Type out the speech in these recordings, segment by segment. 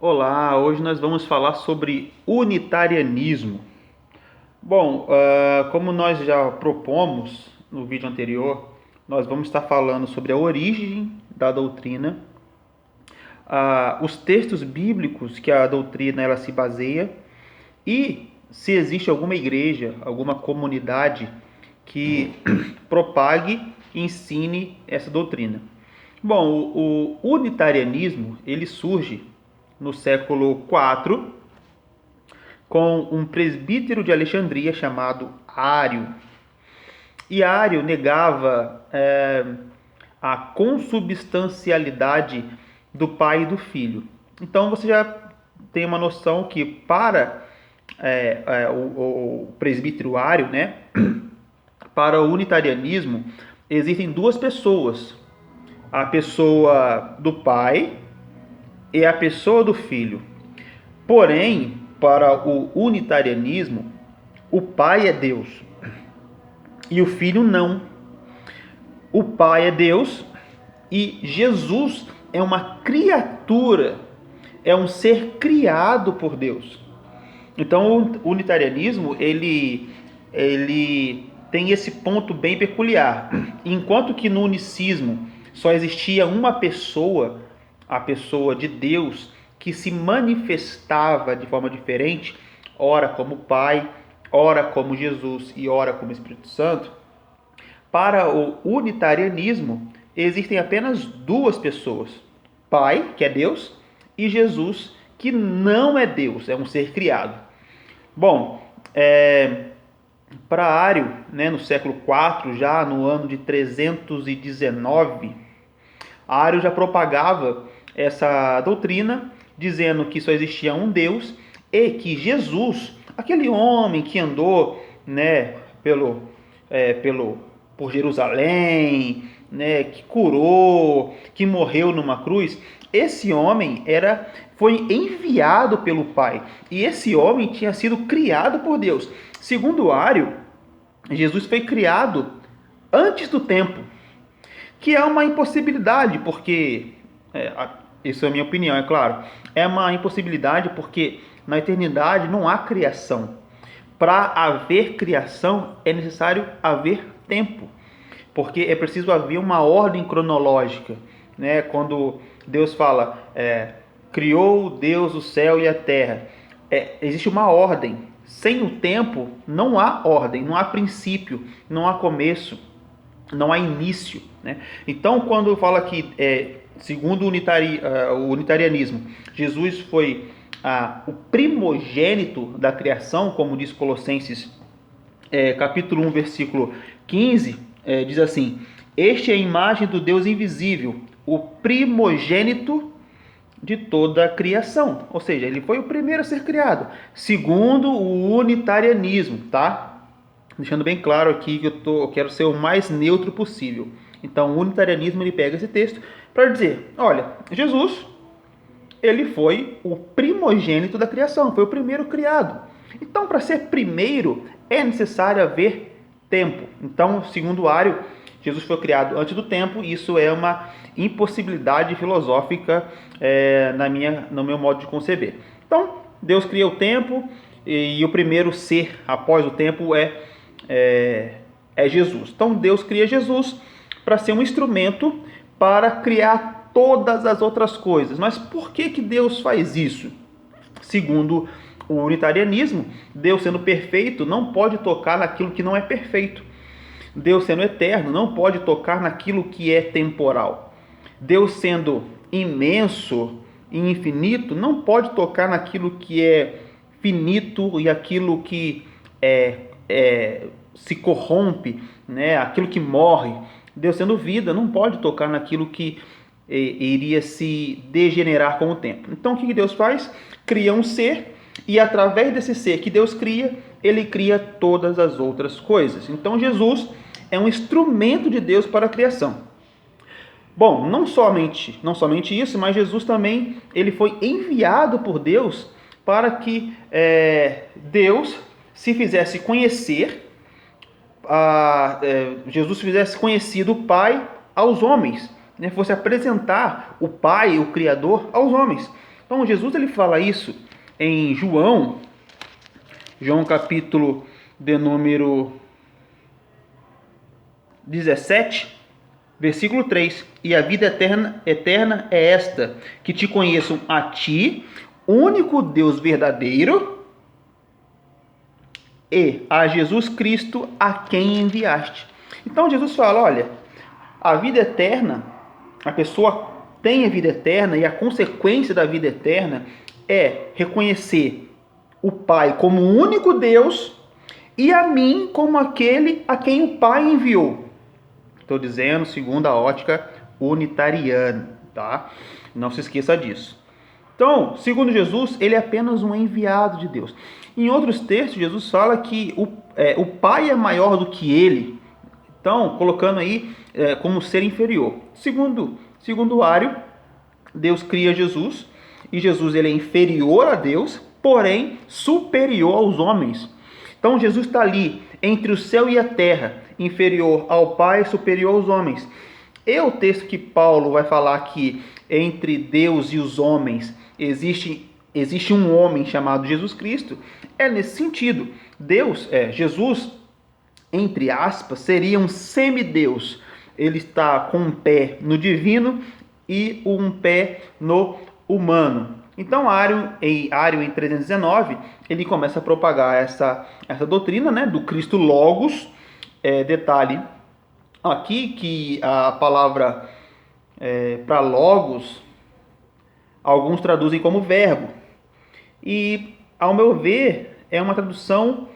Olá, hoje nós vamos falar sobre unitarianismo. Bom, como nós já propomos no vídeo anterior, nós vamos estar falando sobre a origem da doutrina, os textos bíblicos que a doutrina ela se baseia e se existe alguma igreja, alguma comunidade que propague e ensine essa doutrina. Bom, o unitarianismo ele surge no século IV com um presbítero de Alexandria chamado Ário. E Ário negava a consubstancialidade do pai e do filho. Então você já tem uma noção que para o presbítero Ário, né, para o unitarianismo, existem duas pessoas: a pessoa do pai e a pessoa do filho. Porém, para o unitarianismo, o pai é Deus e o filho não. O pai é Deus e Jesus é uma criatura, é um ser criado por Deus. Então, o unitarianismo ele tem esse ponto bem peculiar. Enquanto que no unicismo só existia uma pessoa, a pessoa de Deus, que se manifestava de forma diferente, ora como Pai, ora como Jesus e ora como Espírito Santo, para o unitarianismo existem apenas duas pessoas: Pai, que é Deus, e Jesus, que não é Deus, é um ser criado. Bom, para Ário, né, no século IV, já no ano de 319, Ário já propagava essa doutrina, dizendo que só existia um Deus e que Jesus, aquele homem que andou, né, por Jerusalém, né, que curou, que morreu numa cruz, esse homem foi enviado pelo Pai e esse homem tinha sido criado por Deus. Segundo Ário, Jesus foi criado antes do tempo, que é uma impossibilidade, porque isso é a minha opinião, é claro. É uma impossibilidade porque na eternidade não há criação. Para haver criação é necessário haver tempo, porque é preciso haver uma ordem cronológica, né? Quando Deus fala, criou Deus o céu e a terra, existe uma ordem. Sem o tempo não há ordem, não há princípio, não há começo, não há início, né? Então, quando fala que, segundo o unitarianismo, Jesus foi o primogênito da criação, como diz Colossenses capítulo 1, versículo 15, diz assim: este é a imagem do Deus invisível, o primogênito de toda a criação. Ou seja, ele foi o primeiro a ser criado, segundo o unitarianismo, tá? Deixando bem claro aqui que eu quero ser o mais neutro possível. Então, o unitarianismo ele pega esse texto para dizer: olha, Jesus, ele foi o primogênito da criação, foi o primeiro criado. Então, para ser primeiro, é necessário haver tempo. Então, segundo Ário, Jesus foi criado antes do tempo, e isso é uma impossibilidade filosófica no meu modo de conceber. Então, Deus cria o tempo, e o primeiro ser após o tempo é Jesus. Então, Deus cria Jesus para ser um instrumento para criar todas as outras coisas. Mas por que Deus faz isso? Segundo o unitarianismo, Deus sendo perfeito não pode tocar naquilo que não é perfeito. Deus sendo eterno não pode tocar naquilo que é temporal. Deus sendo imenso e infinito não pode tocar naquilo que é finito e aquilo que se corrompe, né? Aquilo que morre. Deus sendo vida não pode tocar naquilo que iria se degenerar com o tempo. Então o que Deus faz? Cria um ser, e através desse ser que Deus cria, ele cria todas as outras coisas. Então Jesus é um instrumento de Deus para a criação. Bom, não somente isso, mas Jesus também ele foi enviado por Deus para que Deus se fizesse conhecer, Jesus fizesse conhecido o Pai aos homens, né? Fosse apresentar o Pai, o Criador, aos homens. Então Jesus ele fala isso em João capítulo de número 17, versículo 3. E a vida eterna é esta, que te conheçam a ti, único Deus verdadeiro, e a Jesus Cristo a quem enviaste. Então Jesus fala, olha, a vida eterna, a pessoa tem a vida eterna e a consequência da vida eterna é reconhecer o Pai como o único Deus e a mim como aquele a quem o Pai enviou. Estou dizendo segundo a ótica unitariana, tá? Não se esqueça disso. Então, segundo Jesus, ele é apenas um enviado de Deus. Em outros textos, Jesus fala que o Pai é maior do que ele. Então, colocando aí como ser inferior. Segundo Ário, Deus cria Jesus, e Jesus ele é inferior a Deus, porém superior aos homens. Então, Jesus está ali entre o céu e a terra, inferior ao Pai, superior aos homens. E o texto que Paulo vai falar que entre Deus e os homens existe um homem chamado Jesus Cristo, é nesse sentido. Jesus, entre aspas, seria um semideus. Ele está com um pé no divino e um pé no humano. Então, Ário em 319, ele começa a propagar essa doutrina, né, do Cristo Logos. Detalhe aqui que a palavra para Logos, alguns traduzem como verbo. E, ao meu ver, é uma tradução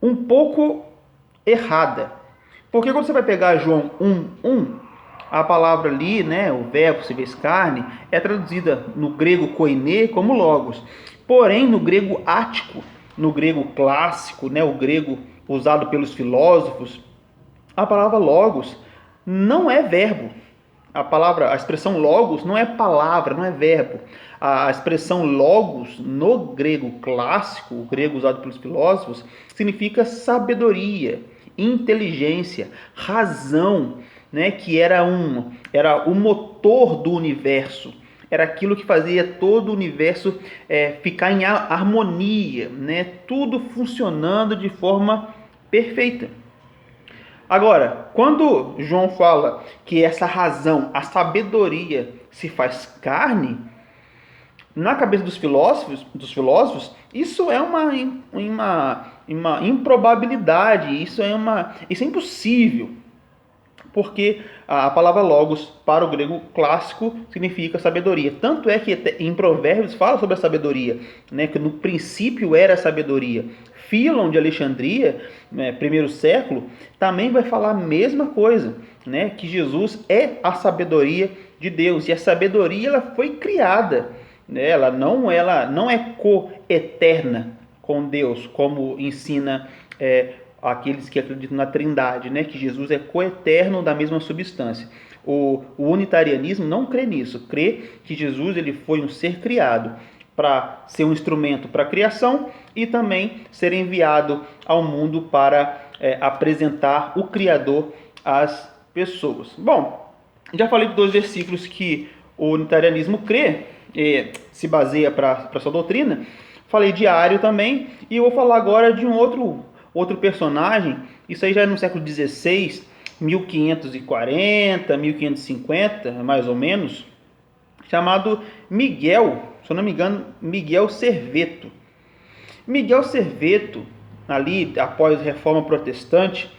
um pouco errada. Porque quando você vai pegar João 1:1, a palavra ali, né, o verbo se fez carne, é traduzida no grego koiné como logos. Porém, no grego ático, no grego clássico, né, o grego usado pelos filósofos, a palavra logos não é verbo. A expressão logos não é palavra, não é verbo. A expressão logos no grego clássico, o grego usado pelos filósofos, significa sabedoria, inteligência, razão, né, que era o motor do universo. Era aquilo que fazia todo o universo ficar em harmonia, né, tudo funcionando de forma perfeita. Agora, quando João fala que essa razão, a sabedoria, se faz carne, na cabeça dos filósofos, isso é uma improbabilidade, isso é impossível. Porque a palavra logos para o grego clássico significa sabedoria. Tanto é que em Provérbios fala sobre a sabedoria, né, que no princípio era a sabedoria. Fílon de Alexandria, primeiro século, também vai falar a mesma coisa, né, que Jesus é a sabedoria de Deus. E a sabedoria ela foi criada, né, ela não é coeterna com Deus, como ensina aqueles que acreditam na Trindade, né, que Jesus é coeterno da mesma substância. O unitarianismo não crê nisso, crê que Jesus ele foi um ser criado para ser um instrumento para a criação e também ser enviado ao mundo para apresentar o Criador às pessoas. Bom, já falei de 2 versículos que o unitarianismo crê, se baseia para a sua doutrina. Falei de Ário também, e eu vou falar agora de um outro personagem, isso aí já é no século XVI, 1540, 1550, mais ou menos, chamado Miguel, se eu não me engano, Miguel Serveto. Miguel Serveto, ali após a Reforma Protestante,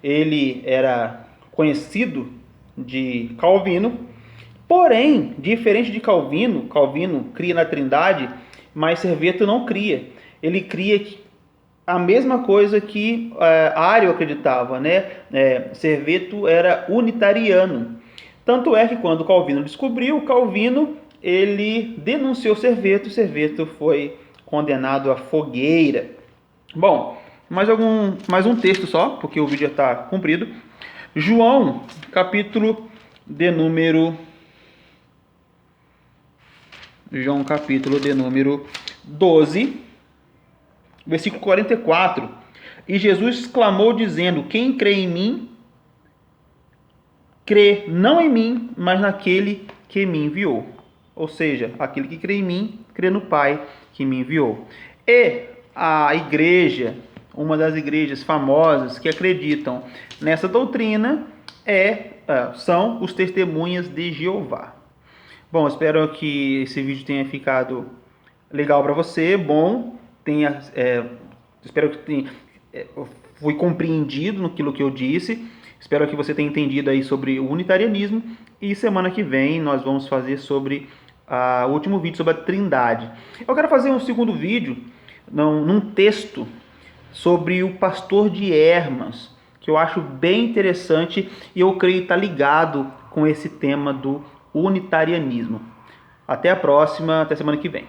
ele era conhecido de Calvino, porém, diferente de Calvino, Calvino cria na Trindade, mas Serveto não cria. Ele cria a mesma coisa que Ário acreditava, né? Serveto era unitariano. Tanto é que quando Calvino descobriu, Calvino ele denunciou Serveto, Serveto foi condenado à fogueira. Bom, mais um texto só, porque o vídeo já está comprido. João, capítulo de número 12, versículo 44. E Jesus clamou dizendo: quem crê em mim, crê não em mim, mas naquele que me enviou. ou seja, aquele que crê em mim, crê no Pai que me enviou. E a igreja, uma das igrejas famosas que acreditam nessa doutrina são os Testemunhas de Jeová. Bom, espero que esse vídeo tenha ficado legal para você, bom, espero que fui compreendido naquilo que eu disse. Espero que você tenha entendido aí sobre o unitarianismo. E semana que vem nós vamos fazer sobre o último vídeo sobre a Trindade. Eu quero fazer um segundo vídeo num texto sobre o pastor de Hermas, que eu acho bem interessante e eu creio estar ligado com esse tema do unitarianismo. Até a próxima, até semana que vem.